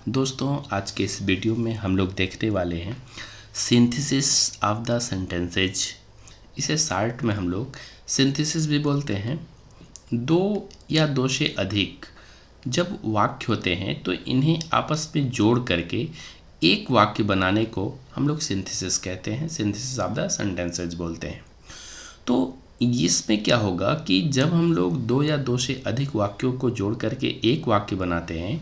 दोस्तों, आज के इस वीडियो में हम लोग देखने वाले हैं सिंथेसिस ऑफ द सेंटेंसेज। इसे शार्ट में हम लोग सिंथेसिस भी बोलते हैं। दो या दो से अधिक जब वाक्य होते हैं तो इन्हें आपस में जोड़ करके एक वाक्य बनाने को हम लोग सिंथेसिस कहते हैं, सिंथेसिस ऑफ द सेंटेंसेज बोलते हैं। तो इसमें क्या होगा कि जब हम लोग दो या दो से अधिक वाक्यों को जोड़ करके एक वाक्य बनाते हैं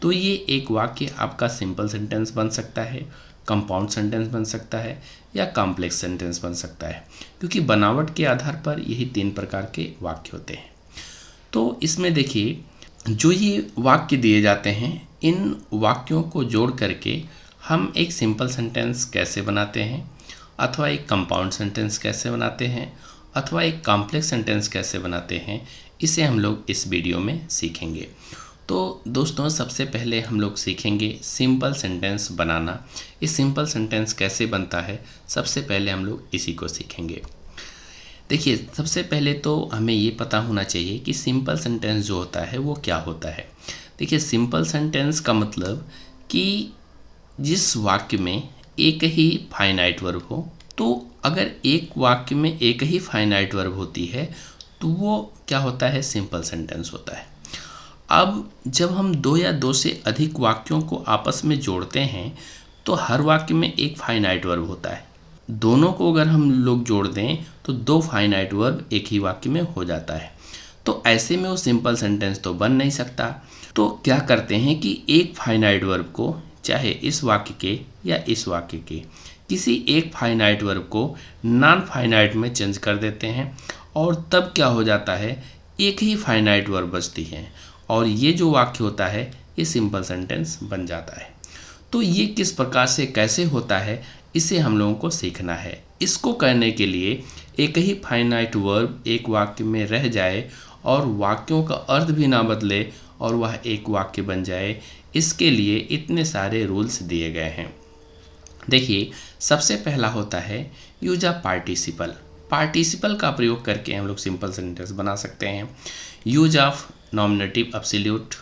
तो ये एक वाक्य आपका सिंपल सेंटेंस बन सकता है, कंपाउंड सेंटेंस बन सकता है या कॉम्प्लेक्स सेंटेंस बन सकता है, क्योंकि बनावट के आधार पर यही तीन प्रकार के वाक्य होते हैं। तो इसमें देखिए, जो ये वाक्य दिए जाते हैं, इन वाक्यों को जोड़ करके हम एक सिंपल सेंटेंस कैसे बनाते हैं, अथवा एक कंपाउंड सेंटेंस कैसे बनाते हैं, अथवा एक कॉम्प्लेक्स सेंटेंस कैसे बनाते हैं, इसे हम लोग इस वीडियो में सीखेंगे। तो दोस्तों, सबसे पहले हम लोग सीखेंगे सिंपल सेंटेंस बनाना। इस सिंपल सेंटेंस कैसे बनता है, सबसे पहले हम लोग इसी को सीखेंगे। देखिए, सबसे पहले तो हमें ये पता होना चाहिए कि सिंपल सेंटेंस जो होता है वो क्या होता है। देखिए, सिंपल सेंटेंस का मतलब कि जिस वाक्य में एक ही फाइनाइट वर्ब हो। तो अगर एक वाक्य में एक ही फाइनाइट वर्ब होती है तो वो क्या होता है, सिंपल सेंटेंस होता है। अब जब हम दो या दो से अधिक वाक्यों को आपस में जोड़ते हैं तो हर वाक्य में एक फाइनाइट वर्ब होता है। दोनों को अगर हम लोग जोड़ दें तो दो फाइनाइट वर्ब एक ही वाक्य में हो जाता है। तो ऐसे में वो सिंपल सेंटेंस तो बन नहीं सकता। तो क्या करते हैं कि एक फाइनाइट वर्ब को, चाहे इस वाक्य के या इस वाक्य के, किसी एक फाइनाइट वर्ब को नॉन फाइनाइट में चेंज कर देते हैं और तब क्या हो जाता है, एक ही फाइनाइट वर्ब बचती है और ये जो वाक्य होता है ये सिंपल सेंटेंस बन जाता है। तो ये किस प्रकार से कैसे होता है, इसे हम लोगों को सीखना है। इसको करने के लिए एक ही फाइनाइट वर्ब एक वाक्य में रह जाए और वाक्यों का अर्थ भी ना बदले और वह एक वाक्य बन जाए, इसके लिए इतने सारे रूल्स दिए गए हैं। देखिए, सबसे पहला होता है यूज ऑफ पार्टिसिपल। पार्टिसिपल का प्रयोग करके हम लोग सिंपल सेंटेंस बना सकते हैं। Use of nominative absolute,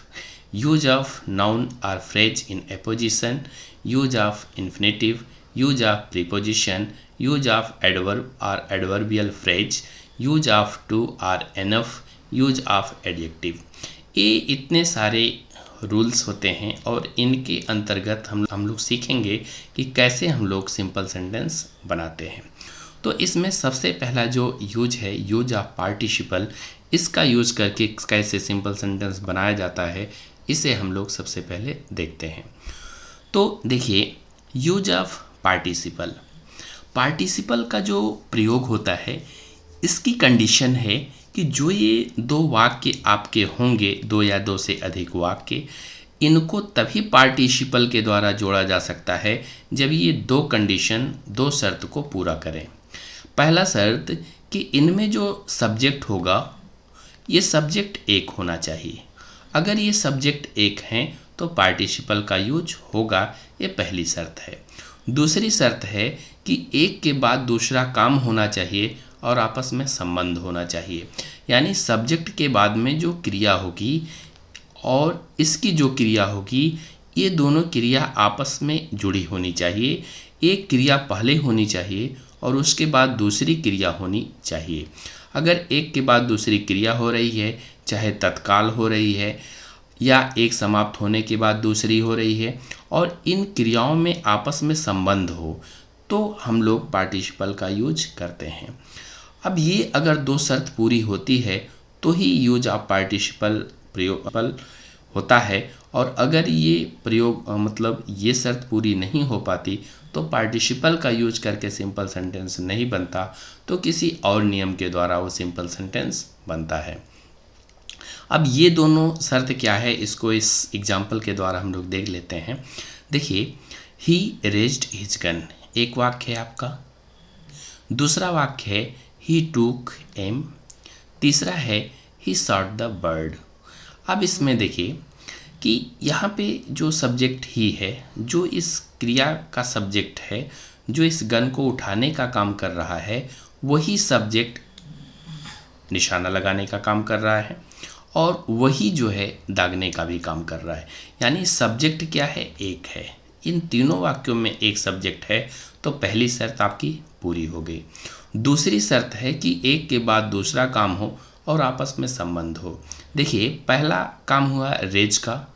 use of noun और phrase in apposition, use of infinitive, use of preposition, use of adverb और adverbial phrase, use of too और एनफ, यूज ऑफ एडजेक्टिव। ये इतने सारे रूल्स होते हैं और इनके अंतर्गत हम लोग सीखेंगे कि कैसे हम लोग सिंपल सेंटेंस बनाते हैं। तो इसमें सबसे पहला जो यूज है, यूज ऑफ पार्टिसिपल, इसका यूज करके कैसे सिंपल सेंटेंस बनाया जाता है, इसे हम लोग सबसे पहले देखते हैं। तो देखिए, यूज ऑफ पार्टिसिपल, पार्टिसिपल का जो प्रयोग होता है, इसकी कंडीशन है कि जो ये दो वाक्य आपके होंगे, दो या दो से अधिक वाक्य, इनको तभी पार्टिसिपल के द्वारा जोड़ा जा सकता है जब ये दो कंडीशन, दो शर्त को पूरा करें। पहला शर्त कि इनमें जो सब्जेक्ट होगा ये सब्जेक्ट एक होना चाहिए। अगर ये सब्जेक्ट एक हैं तो पार्टिसिपल का यूज होगा, ये पहली शर्त है। दूसरी शर्त है कि एक के बाद दूसरा काम होना चाहिए और आपस में संबंध होना चाहिए। यानी सब्जेक्ट के बाद में जो क्रिया होगी और इसकी जो क्रिया होगी, ये दोनों क्रिया आपस में जुड़ी होनी चाहिए। एक क्रिया पहले होनी चाहिए और उसके बाद दूसरी क्रिया होनी चाहिए। अगर एक के बाद दूसरी क्रिया हो रही है, चाहे तत्काल हो रही है या एक समाप्त होने के बाद दूसरी हो रही है, और इन क्रियाओं में आपस में संबंध हो, तो हम लोग पार्टिसिपल का यूज करते हैं। अब ये अगर दो शर्त पूरी होती है तो ही यूज ऑफ पार्टिसिपल प्रयोग होता है, और अगर ये प्रयोग मतलब ये शर्त पूरी नहीं हो पाती तो पार्टिसिपल का यूज करके सिंपल सेंटेंस नहीं बनता, तो किसी और नियम के द्वारा वो सिंपल सेंटेंस बनता है। अब ये दोनों शर्त क्या है, इसको इस एग्जाम्पल के द्वारा हम लोग देख लेते हैं। देखिए, ही रेज्ड हिज गन, एक वाक्य है आपका। दूसरा वाक्य है ही टूक एम। तीसरा है ही शॉट द बर्ड। अब इसमें देखिए कि यहाँ पे जो सब्जेक्ट ही है, जो इस क्रिया का सब्जेक्ट है, जो इस गन को उठाने का काम कर रहा है, वही सब्जेक्ट निशाना लगाने का काम कर रहा है और वही जो है दागने का भी काम कर रहा है। यानी सब्जेक्ट क्या है, एक है। इन तीनों वाक्यों में एक सब्जेक्ट है, तो पहली शर्त आपकी पूरी हो गई। दूसरी शर्त है कि एक के बाद दूसरा काम हो और आपस में संबंध हो। देखिए, पहला काम हुआ रेज का,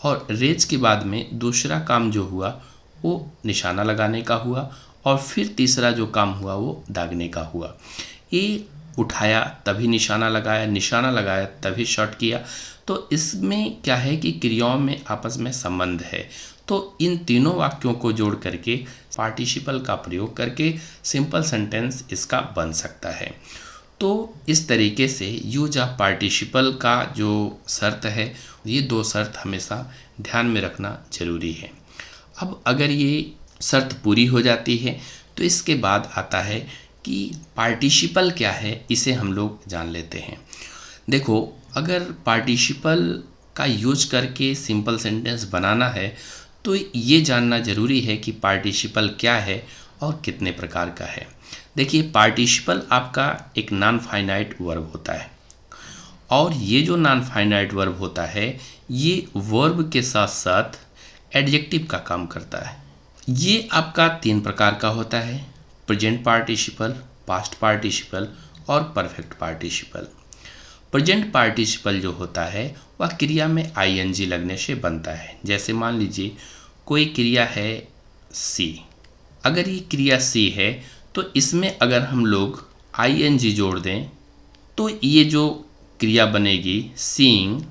और रेज के बाद में दूसरा काम जो हुआ वो निशाना लगाने का हुआ, और फिर तीसरा जो काम हुआ वो दागने का हुआ। ये उठाया तभी निशाना लगाया, निशाना लगाया तभी शॉर्ट किया। तो इसमें क्या है कि क्रियाओं में आपस में संबंध है। तो इन तीनों वाक्यों को जोड़ करके पार्टिसिपल का प्रयोग करके सिंपल सेंटेंस इसका बन सकता है। तो इस तरीके से यूज ऑफ पार्टिसिपल का जो शर्त है, ये दो शर्त हमेशा ध्यान में रखना जरूरी है। अब अगर ये शर्त पूरी हो जाती है तो इसके बाद आता है कि पार्टिसिपल क्या है, इसे हम लोग जान लेते हैं। देखो, अगर पार्टिसिपल का यूज करके सिंपल सेंटेंस बनाना है तो ये जानना ज़रूरी है कि पार्टिसिपल क्या है और कितने प्रकार का है। देखिए, पार्टिसिपल आपका एक नॉन फाइनाइट वर्ब होता है, और ये जो नॉन फाइनाइट वर्ब होता है ये वर्ब के साथ साथ एडजेक्टिव का काम करता है। ये आपका 3 प्रकार का होता है: प्रेजेंट पार्टिसिपल, पास्ट पार्टिसिपल और परफेक्ट पार्टिसिपल। प्रेजेंट पार्टिसिपल जो होता है वह क्रिया में आईएनजी लगने से बनता है। जैसे मान लीजिए कोई क्रिया है सी, अगर ये क्रिया सी है तो इसमें अगर हम लोग आईएनजी जोड़ दें तो ये जो क्रिया बनेगी सीइंग,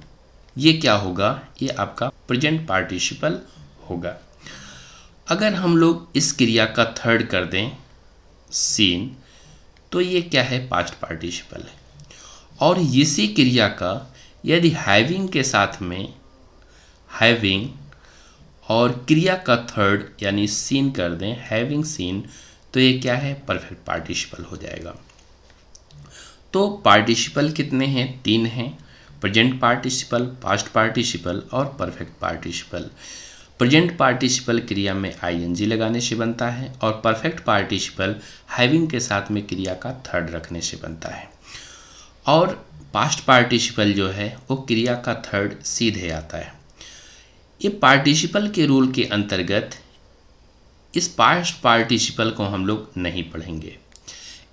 ये क्या होगा, ये आपका प्रेजेंट पार्टिसिपल होगा। अगर हम लोग इस क्रिया का थर्ड कर दें सीन, तो ये क्या है, पास्ट पार्टिसिपल है। और इसी क्रिया का यदि हैविंग के साथ में हैविंग और क्रिया का थर्ड यानी सीन कर दें हैविंग सीन, तो ये क्या है, परफेक्ट पार्टिसिपल हो जाएगा। तो पार्टिसिपल कितने हैं, 3 हैं: प्रेजेंट पार्टिसिपल, पास्ट पार्टिसिपल और परफेक्ट पार्टिसिपल। प्रेजेंट पार्टिसिपल क्रिया में आईएनजी लगाने से बनता है, और परफेक्ट पार्टिसिपल हैविंग के साथ में क्रिया का थर्ड रखने से बनता है। और पास्ट पार्टिसिपल जो है वो क्रिया का थर्ड सीधे आता है। ये पार्टिसिपल के रूल के अंतर्गत इस पास्ट पार्टिसिपल को हम लोग नहीं पढ़ेंगे,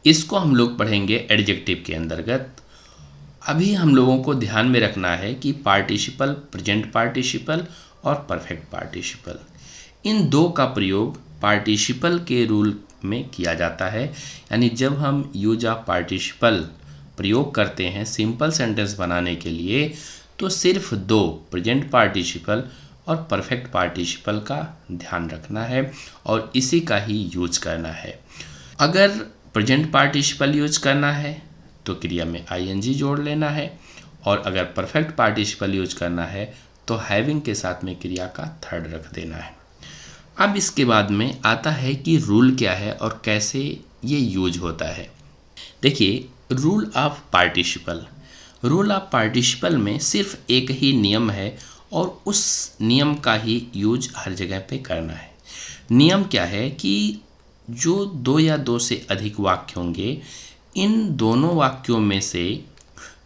इसको हम लोग पढ़ेंगे एडजेक्टिव के अंतर्गत। अभी हम लोगों को ध्यान में रखना है कि पार्टिसिपल, प्रेजेंट पार्टिसिपल और परफेक्ट पार्टिसिपल, इन दो का प्रयोग पार्टिसिपल के रूल में किया जाता है। यानी जब हम यूज ऑफ पार्टिसिपल प्रयोग करते हैं सिंपल सेंटेंस बनाने के लिए, तो सिर्फ 2 प्रेजेंट पार्टिसिपल और परफेक्ट पार्टिसिपल का ध्यान रखना है और इसी का ही यूज करना है। अगर प्रेजेंट पार्टिसिपल यूज करना है तो क्रिया में आईएनजी जोड़ लेना है, और अगर परफेक्ट पार्टिसिपल यूज करना है तो हैविंग के साथ में क्रिया का थर्ड रख देना है। अब इसके बाद में आता है कि रूल क्या है और कैसे ये यूज होता है। देखिए, rule of participle, rule of participle में सिर्फ एक ही नियम है और उस नियम का ही यूज हर जगह पे करना है। नियम क्या है कि जो 2 या 2 से अधिक वाक्य होंगे, इन दोनों वाक्यों में से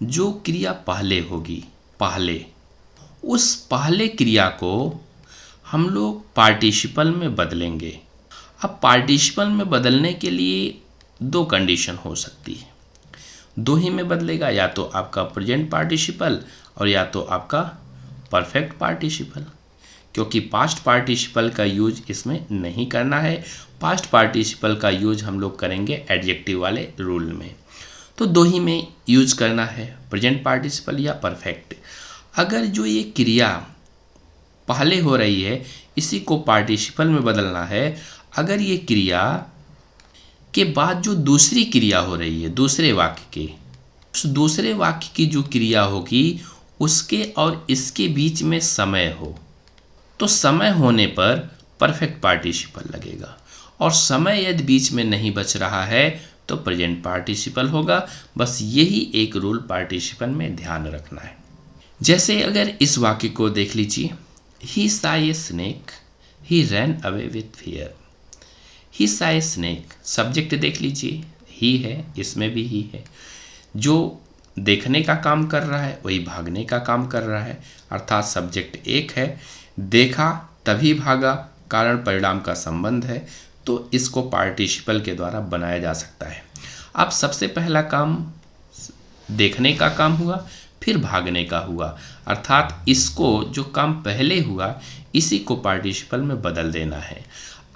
जो क्रिया पहले होगी, उस पहले क्रिया को हम लोग पार्टिसिपल में बदलेंगे। अब पार्टिसिपल में बदलने के लिए 2 कंडीशन हो सकती है, 2 ही में बदलेगा, या तो आपका प्रेजेंट पार्टिसिपल और या तो आपका परफेक्ट पार्टिसिपल, क्योंकि पास्ट पार्टिसिपल का यूज इसमें नहीं करना है। पास्ट पार्टिसिपल का यूज हम लोग करेंगे एडजेक्टिव वाले रूल में। तो 2 ही में यूज करना है, प्रेजेंट पार्टिसिपल या परफेक्ट। अगर जो ये क्रिया पहले हो रही है इसी को पार्टिसिपल में बदलना है, अगर ये क्रिया के बाद जो दूसरी क्रिया हो रही है दूसरे वाक्य के, उस दूसरे वाक्य की जो क्रिया होगी उसके और इसके बीच में समय हो, तो समय होने पर परफेक्ट पार्टिसिपल लगेगा, और समय यदि बीच में नहीं बच रहा है तो प्रेजेंट पार्टिसिपल होगा। बस यही एक रूल पार्टिसिपल में ध्यान रखना है। जैसे अगर इस वाक्य को देख लीजिए, ही saw a snake, he ran away with fear। He saw a snake, subject देख लीजिए, ही है, इसमें भी ही है। जो देखने का काम कर रहा है वही भागने का काम कर रहा है, अर्थात सब्जेक्ट एक है, देखा तभी भागा, कारण परिणाम का संबंध है, तो इसको पार्टिसिपल के द्वारा बनाया जा सकता है। अब सबसे पहला काम देखने का काम हुआ, फिर भागने का हुआ, अर्थात इसको जो काम पहले हुआ इसी को पार्टिसिपल में बदल देना है।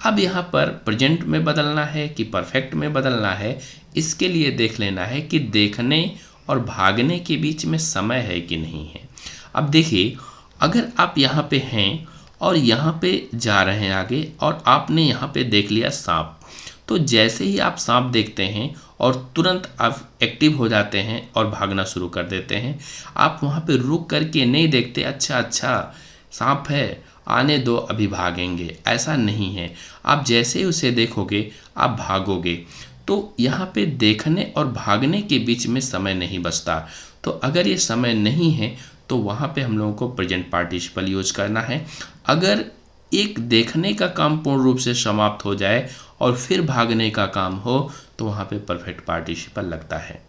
अब यहाँ पर प्रेजेंट में बदलना है कि परफेक्ट में बदलना है, इसके लिए देख लेना है कि देखने और भागने के बीच में समय है कि नहीं है। अब देखिए, अगर आप यहाँ पे हैं और यहाँ पे जा रहे हैं आगे और आपने यहाँ पे देख लिया सांप, तो जैसे ही आप सांप देखते हैं और तुरंत आप एक्टिव हो जाते हैं और भागना शुरू कर देते हैं। आप वहाँ पे रुक करके नहीं देखते अच्छा सांप है, आने दो अभी भागेंगे, ऐसा नहीं है। आप जैसे ही उसे देखोगे आप भागोगे। तो यहाँ पे देखने और भागने के बीच में समय नहीं बचता। तो अगर ये समय नहीं है तो वहाँ पे हम लोगों को प्रेजेंट पार्टिसिपल यूज करना है। अगर एक देखने का काम पूर्ण रूप से समाप्त हो जाए और फिर भागने का काम हो तो वहाँ पे परफेक्ट पार्टिसिपल लगता है।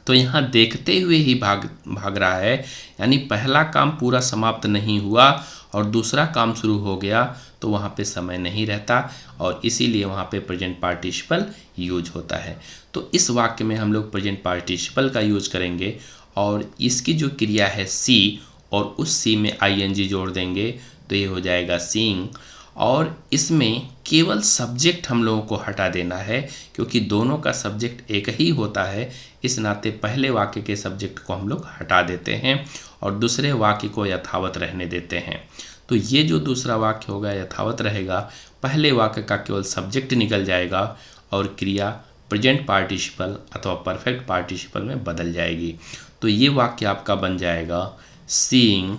तो यहाँ देखते हुए ही भाग रहा है, यानी पहला काम पूरा समाप्त नहीं हुआ और दूसरा काम शुरू हो गया, तो वहाँ पे समय नहीं रहता और इसीलिए वहाँ पे प्रेजेंट पार्टिसिपल यूज होता है। तो इस वाक्य में हम लोग प्रेजेंट पार्टिसिपल का यूज करेंगे और इसकी जो क्रिया है सी और उस सी में आईएनजी जोड़ देंगे तो ये हो जाएगा सीइंग। और इसमें केवल सब्जेक्ट हम लोगों को हटा देना है, क्योंकि दोनों का सब्जेक्ट एक ही होता है। इस नाते पहले वाक्य के सब्जेक्ट को हम लोग हटा देते हैं और दूसरे वाक्य को यथावत रहने देते हैं। तो ये जो दूसरा वाक्य होगा यथावत रहेगा, पहले वाक्य का केवल सब्जेक्ट निकल जाएगा और क्रिया प्रेजेंट पार्टिसिपल अथवा परफेक्ट पार्टिसिपल में बदल जाएगी। तो ये वाक्य आपका बन जाएगा सीइंग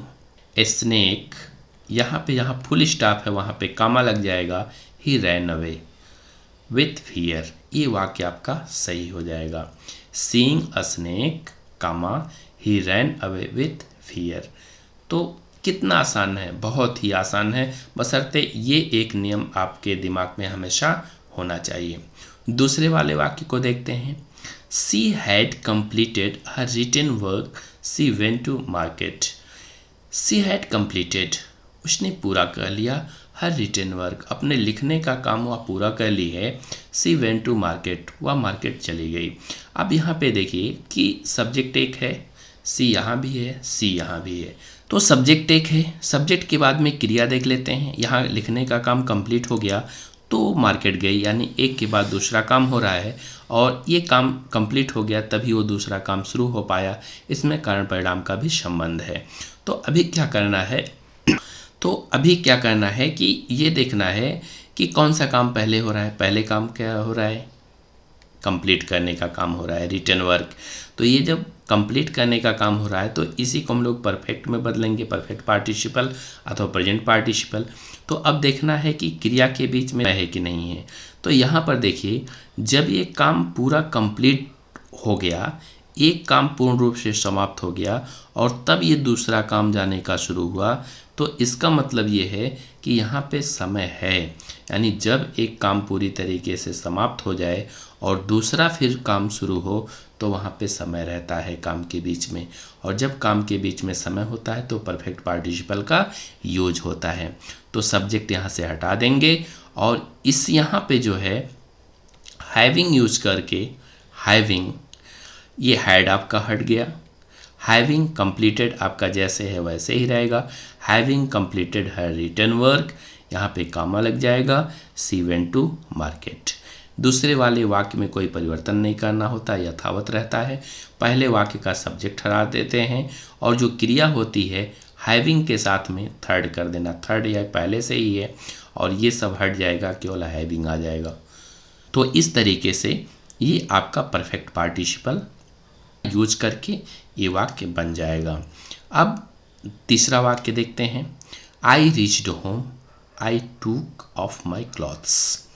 ए स्नेक, यहाँ फुल स्टॉप है, वहाँ पे कामा लग जाएगा, he ran away with fear. ये वाक्य आपका सही हो जाएगा। Seeing a snake comma he ran away with fear. तो कितना आसान है, बहुत ही आसान है, बशर्ते ये एक नियम आपके दिमाग में हमेशा होना चाहिए। दूसरे वाले वाक्य को देखते हैं। She had completed her written work, she went to market. She had completed, उसने पूरा कर लिया, हर रिटन वर्क, अपने लिखने का काम वह पूरा कर ली है। सी वेंट टू मार्केट, वह मार्केट चली गई। अब यहाँ पे देखिए कि सब्जेक्ट एक है, सी यहाँ भी है, सी यहाँ भी है, तो सब्जेक्ट एक है। सब्जेक्ट के बाद में क्रिया देख लेते हैं। यहाँ लिखने का काम कंप्लीट हो गया तो मार्केट गई, यानी एक के बाद दूसरा काम हो रहा है और ये काम कंप्लीट हो गया तभी वो दूसरा काम शुरू हो पाया। इसमें कारण परिणाम का भी संबंध है। तो अभी क्या करना है कि ये देखना है कि कौन सा काम पहले हो रहा है। पहले काम क्या हो रहा है, कंप्लीट करने का काम हो रहा है, रिटन वर्क। तो ये जब कंप्लीट करने का काम हो रहा है तो इसी को हम लोग परफेक्ट में बदलेंगे, परफेक्ट पार्टिसिपल अथवा प्रेजेंट पार्टिसिपल। तो अब देखना है कि क्रिया के बीच में है कि नहीं है। तो यहाँ पर देखिए, जब ये काम पूरा कंप्लीट हो गया, एक काम पूर्ण रूप से समाप्त हो गया और तब ये दूसरा काम जाने का शुरू हुआ, तो इसका मतलब ये है कि यहाँ पे समय है। यानी जब एक काम पूरी तरीके से समाप्त हो जाए और दूसरा फिर काम शुरू हो तो वहाँ पे समय रहता है काम के बीच में, और जब काम के बीच में समय होता है तो परफेक्ट पार्टिसिपल का यूज होता है। तो सब्जेक्ट यहाँ से हटा देंगे और इस यहाँ पे जो है हैविंग यूज करके, हैविंग, ये हैड आपका हट गया, हैविंग कंप्लीटेड आपका जैसे है वैसे ही रहेगा। Having completed her written work, यहाँ पे कामा लग जाएगा, सी वेंट टू मार्केट। दूसरे वाले वाक्य में कोई परिवर्तन नहीं करना होता, यथावत रहता है। पहले वाक्य का सब्जेक्ट हटा देते हैं और जो क्रिया होती है हैविंग के साथ में थर्ड कर देना, थर्ड या पहले से ही है और ये सब हट जाएगा, केवल हैविंग आ जाएगा। तो इस तरीके से ये आपका परफेक्ट पार्टिसिपल यूज करके ये वाक्य बन जाएगा। अब तीसरा वाक्य देखते हैं। आई रीच्ड होम, आई टूक of my clothes.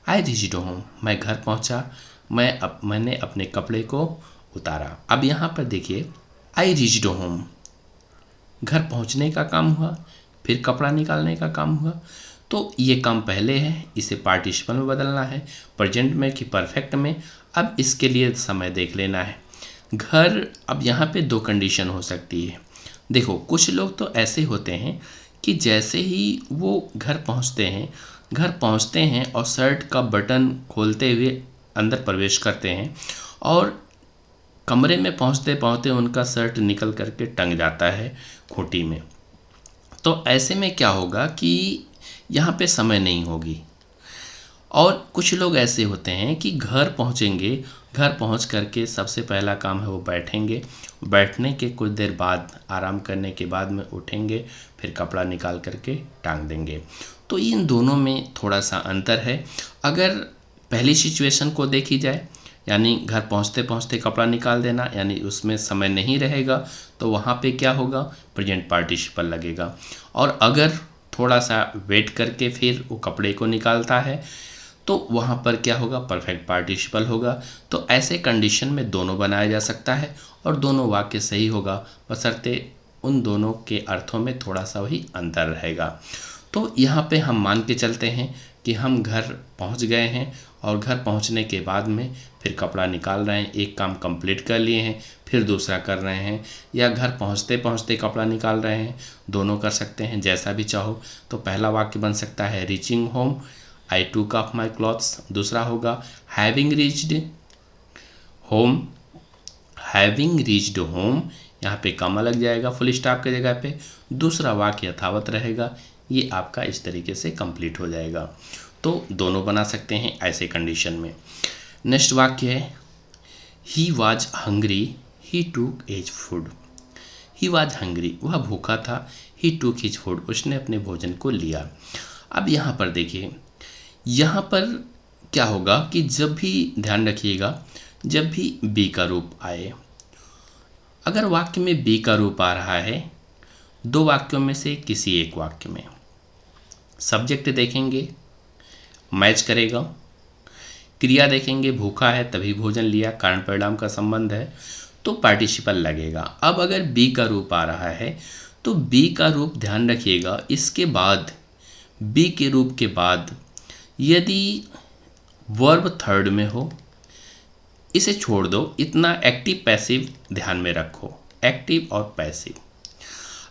I reached home, मैं घर पहुंचा, मैंने अपने कपड़े को उतारा। अब यहाँ पर देखिए, आई रीच्ड होम, घर पहुंचने का काम हुआ, फिर कपड़ा निकालने का काम हुआ। तो ये काम पहले है, इसे पार्टिसिपल में बदलना है, प्रेजेंट में कि परफेक्ट में। अब इसके लिए समय देख लेना है। घर, अब यहाँ पे दो कंडीशन हो सकती है। देखो कुछ लोग तो ऐसे होते हैं कि जैसे ही वो घर पहुँचते हैं और शर्ट का बटन खोलते हुए अंदर प्रवेश करते हैं और कमरे में पहुँचते पहुँचते उनका शर्ट निकल करके टंग जाता है खूंटी में। तो ऐसे में क्या होगा कि यहाँ पे समय नहीं होगी। और कुछ लोग ऐसे होते हैं कि घर पहुँचेंगे, घर पहुँच करके सबसे पहला काम है वो बैठेंगे, बैठने के कुछ देर बाद आराम करने के बाद में उठेंगे, फिर कपड़ा निकाल करके टांग देंगे। तो इन दोनों में थोड़ा सा अंतर है। अगर पहली सिचुएशन को देखी जाए, यानी घर पहुँचते पहुँचते कपड़ा निकाल देना, यानी उसमें समय नहीं रहेगा, तो वहाँ पे क्या होगा, प्रेजेंट पार्टिसिपल लगेगा। और अगर थोड़ा सा वेट करके फिर वो कपड़े को निकालता है तो वहाँ पर क्या होगा, परफेक्ट पार्टिसिपल होगा। तो ऐसे कंडीशन में दोनों बनाया जा सकता है और दोनों वाक्य सही होगा, बशर्ते उन दोनों के अर्थों में थोड़ा सा वही अंतर रहेगा। तो यहाँ पे हम मान के चलते हैं कि हम घर पहुँच गए हैं और घर पहुँचने के बाद में फिर कपड़ा निकाल रहे हैं, एक काम कंप्लीट कर लिए हैं, फिर दूसरा कर रहे हैं, या घर पहुँचते पहुँचते कपड़ा निकाल रहे हैं, दोनों कर सकते हैं, जैसा भी चाहो। तो पहला वाक्य बन सकता है reaching home, I took off my clothes। दूसरा होगा having reached home, having reached home, यहाँ पे कॉमा लग जाएगा फुल स्टॉप की जगह पे, दूसरा वाक्य यथावत रहेगा। ये आपका इस तरीके से कंप्लीट हो जाएगा। तो दोनों बना सकते हैं ऐसे कंडीशन में। नेक्स्ट वाक्य है ही वॉज हंग्री, ही टूक his food. He was hungry, वह भूखा था, ही टूक हिज फूड, उसने अपने भोजन को लिया। अब यहाँ पर देखिए, यहाँ पर क्या होगा कि जब भी ध्यान रखिएगा, जब भी बी का रूप आए, अगर वाक्य में बी का रूप आ रहा है, दो वाक्यों में से किसी एक वाक्य में सब्जेक्ट देखेंगे मैच करेगा, क्रिया देखेंगे भूखा है तभी भोजन लिया, कारण परिणाम का संबंध है, तो पार्टिसिपल लगेगा। अब अगर बी का रूप आ रहा है तो बी का रूप ध्यान रखिएगा, इसके बाद बी के रूप के बाद यदि वर्ब थर्ड में हो, इसे छोड़ दो, इतना एक्टिव पैसिव ध्यान में रखो, एक्टिव और पैसिव।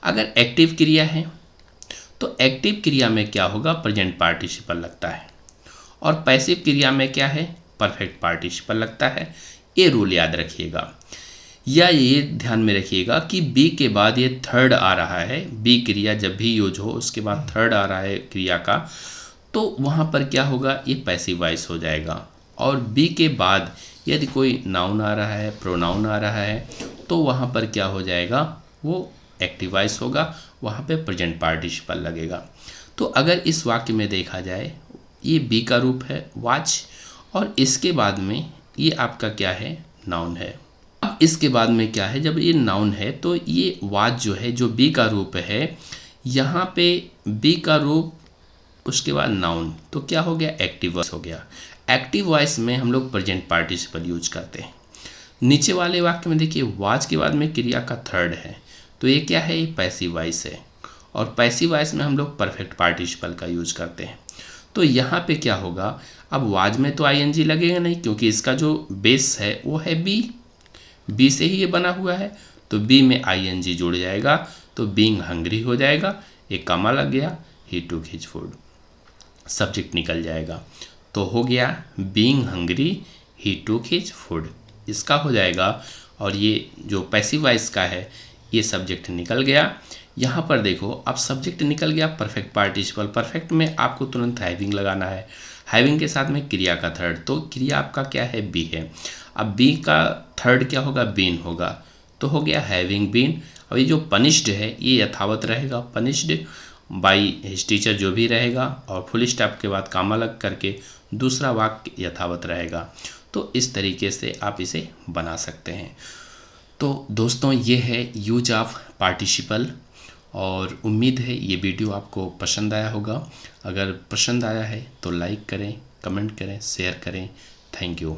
अगर एक्टिव क्रिया है तो एक्टिव क्रिया में क्या होगा, प्रेजेंट पार्टिसिपल लगता है, और पैसिव क्रिया में क्या है, परफेक्ट पार्टिसिपल लगता है। ये रूल याद रखिएगा, या ये ध्यान में रखिएगा कि बी के बाद ये थर्ड आ रहा है, बी क्रिया जब भी यूज हो उसके बाद थर्ड आ रहा है क्रिया का, तो वहाँ पर क्या होगा, ये पैसिव वॉइस हो जाएगा। और बी के बाद यदि कोई नाउन आ रहा है, प्रोनाउन आ रहा है, तो वहाँ पर क्या हो जाएगा, वो एक्टिव वॉइस होगा, वहाँ पे प्रेजेंट पार्टिसिपल लगेगा। तो अगर इस वाक्य में देखा जाए, ये बी का रूप है वॉच, और इसके बाद में ये आपका क्या है, नाउन है। अब इसके बाद में क्या है, जब ये नाउन है तो ये वॉच जो है, जो बी का रूप है, यहाँ पे बी का रूप उसके बाद नाउन, तो क्या हो गया, एक्टिव वॉइस हो गया। एक्टिव वॉइस में हम लोग प्रेजेंट पार्टिसिपल यूज करते हैं। नीचे वाले वाक्य में देखिए वॉच के बाद में क्रिया का थर्ड है, तो ये क्या है, ये पैसिव वॉइस है, और पैसिव वॉइस में हम लोग परफेक्ट पार्टिसिपल का यूज करते हैं। तो यहाँ पे क्या होगा, अब वॉच में तो आईएनजी लगेगा नहीं, क्योंकि इसका जो बेस है वो है बी से ही ये बना हुआ है, तो बी में आईएनजी जुड़ जाएगा, तो बीइंग हंग्री हो जाएगा, एक कॉमा लग गया, ही टूक हिज फूड, सब्जेक्ट निकल जाएगा, तो हो गया बीइंग हंग्री ही टूक हिज फूड, इसका हो जाएगा। और ये जो पैसिव वॉइस का है ये सब्जेक्ट निकल गया। यहाँ पर देखो, अब सब्जेक्ट निकल गया, परफेक्ट पार्टिसिपल, परफेक्ट में आपको तुरंत हैविंग लगाना है, हैविंग के साथ में क्रिया का थर्ड, तो क्रिया आपका क्या है, बी है। अब बी का थर्ड क्या होगा, बीन होगा, तो हो गया हैविंग बीन। अब ये जो पनिश्ड है ये यथावत रहेगा, पनिश्ड बाई हिज टीचर जो भी रहेगा, और फुल स्टॉप के बाद कॉमा लग करके दूसरा वाक्य यथावत रहेगा। तो इस तरीके से आप इसे बना सकते हैं। तो दोस्तों ये है यूज ऑफ पार्टिसिपल, और उम्मीद है ये वीडियो आपको पसंद आया होगा। अगर पसंद आया है तो लाइक करें, कमेंट करें, शेयर करें। Thank you.